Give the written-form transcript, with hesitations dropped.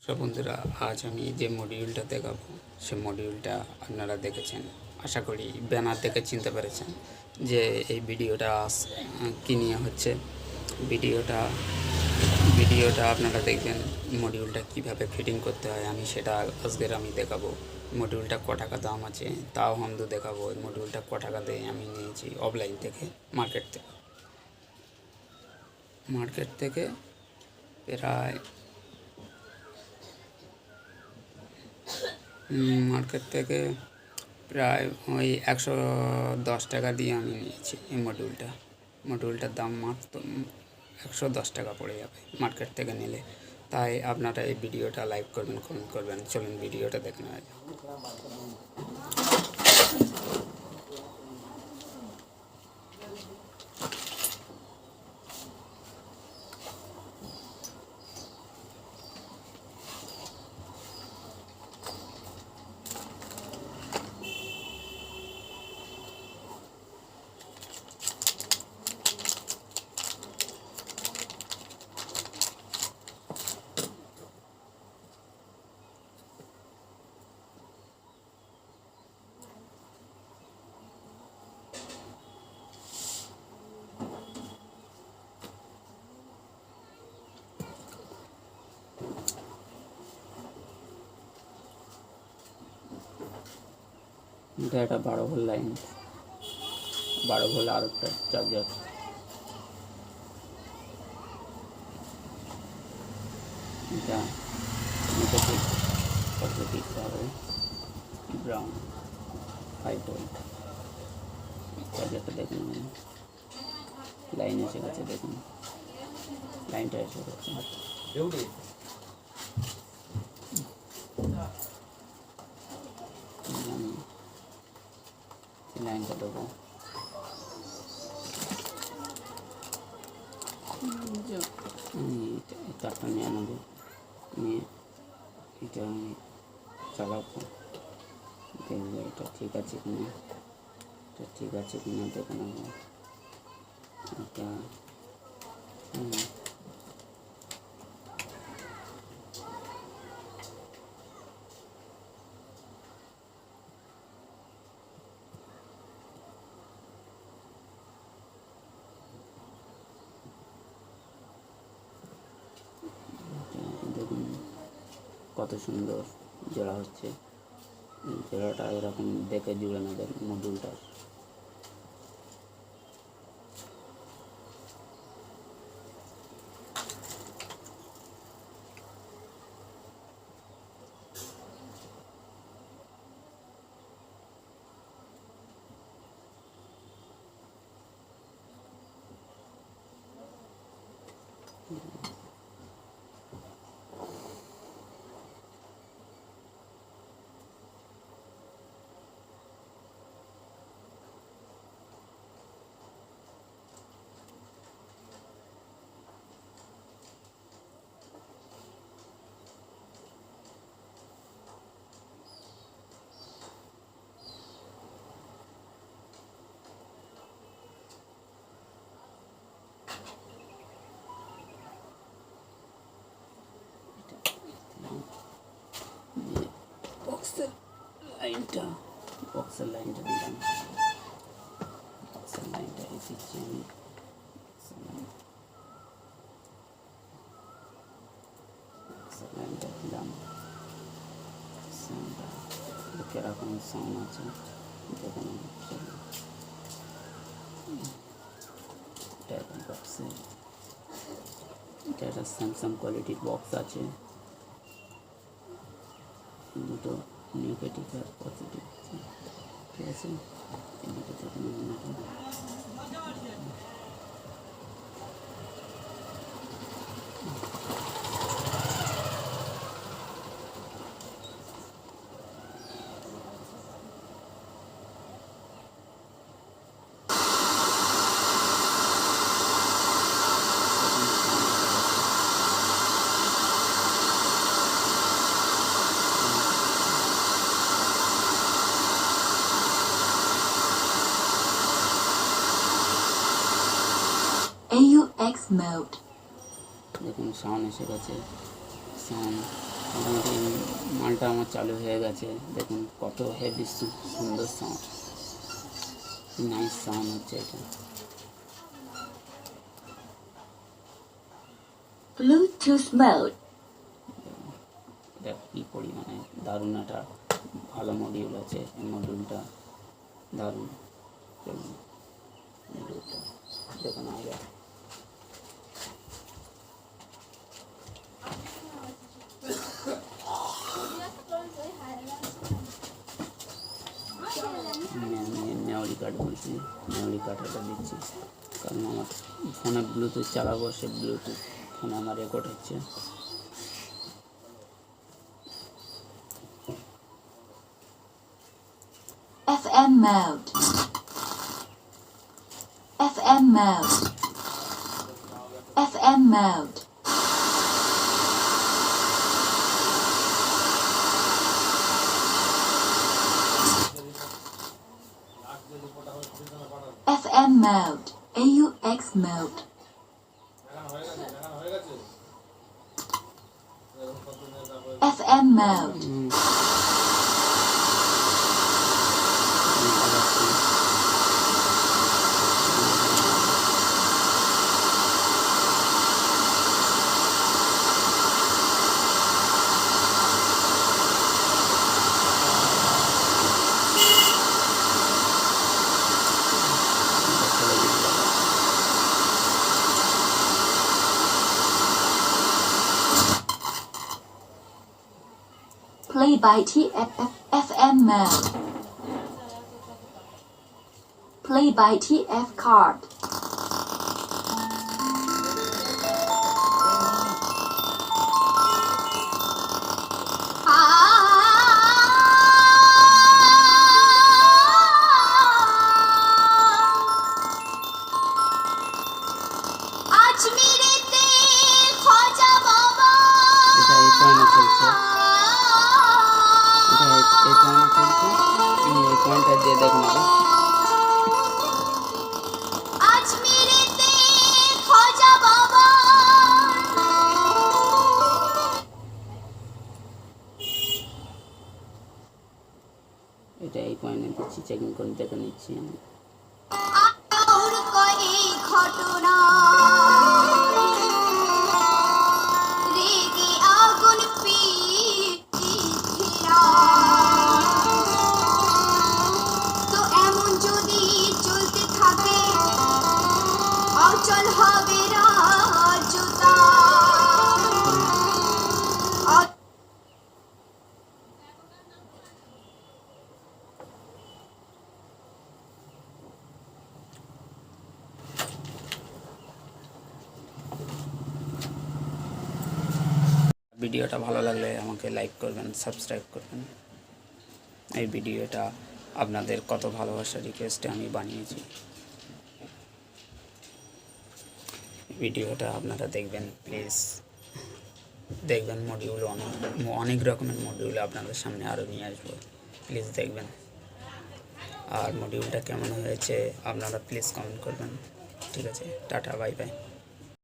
সব বন্ধুরা, আজ আমি যে মডিউলটা দেখাবো সে মডিউলটা আপনারা দেখেছেন, আশা করি ব্যানার দেখে চিনতে পেরেছেন যে এই ভিডিওটা কী নিয়ে হচ্ছে। ভিডিওটা ভিডিওটা আপনারা দেখবেন মডিউলটা কিভাবে ফিটিং করতে হয়, আমি সেটা আজকের আমি দেখাবো। মডিউলটা ক টাকা দাম আছে তাও আমি দেখাবো। এই মডিউলটা ক টাকা দিয়ে আমি নিয়েছি অফলাইন থেকে, মার্কেট থেকে প্রায় প্রায় ওই 110 টাকা দিয়ে আমি নিয়েছি এই মডিউলটার দাম মাত্র 110 টাকা পড়ে যাবে মার্কেট থেকে নিলে। তাই আপনারা এই ভিডিওটা লাইক করবেন, কমেন্ট করবেন। চলুন ভিডিওটা দেখে নেওয়া যাক। এটা একটা 12 ভোল্ট লাইন, 12 ভোল্ট আর একটা চার্জার। এটা পজিটিভ হবে, ব্রাউন 5 ভোল্ট। চার্জারটা দেখুন, লাইন এসে গেছে, দেখুন লাইনটা এসে গেছে। লাইনটা দেবো, তারটা নিয়ে আনবো, নিয়ে এটা আমি চালাবো, দেখবো এটা ঠিক আছে কিনা, দেখে নেবো। এটা দেখুন কত সুন্দর জোড়া হচ্ছে। জোড়াটা এরকম দেখে জুড়ে নেবেন মডিউলটার। বক্সের লাইনটা দিলাম, বক্সের লাইনটা দিচ্ছি আমি। বক্সের লাইনটা দিলাম, সাউন্ডটা কিরকম সাউন্ড আছে দেখুন। এটা বক্সে, এটা একটা স্যামসাং কোয়ালিটির বক্স আছে, দুটো নেগেটিভ আর পজিটিভ, ঠিক আছে। এদিকে দেখুন, AUX mode. দেখুন সাউন্ড এসে গেছে, সাউন্ড মোটামুটি মালটা আমার চালু হয়ে গেছে। দেখুন কত হেভি সুন্দর সাউন্ড, নাইস সাউন্ড হচ্ছে এটা। Bluetooth mode. এটা কী পরিমাণে দারুণ, একটা ভালো মডিউল আছে এই মডিউলটা, দারুণ। মডিউলটা দেখুন আগে মেমোরি কার্ড বলছি, মেমোরি কার্ডটা দিচ্ছি, কারণ আমার ফোনে ব্লুটুথ চালাবো, সে ব্লুটুথ ফোনে আমার রেকর্ড হচ্ছে। FM mode. FM mode. FM mode. FM mode. AUX mode. FM mode. Play by TFF FM mode. Play by TF card. এটা এই পয়েন্টে চলছে, এটা এই পয়েন্টে চলছে, এই পয়েন্টটা দিয়ে দেখুন আগে। এটা এই পয়েন্টে দিচ্ছি, চেকিং করে দেখে নিচ্ছি আমি। অচল হবে রাজুতা। ভিডিওটা ভালো লাগলে আমাকে লাইক করবেন, সাবস্ক্রাইব করবেন। এই ভিডিওটা আপনাদের কত ভালোবাসার রিকোয়েস্টে আমি বানিয়েছি। ভিডিওটা আপনারা দেখবেন প্লিজ, দেখবেন। মডিউল অনেক রকমের মডিউল আপনাদের সামনে আরও নিয়ে আসবো, প্লিজ দেখবেন। আর মডিউলটা কেমন হয়েছে আপনারা প্লিজ কমেন্ট করবেন। ঠিক আছে, টাটা, বাই বাই।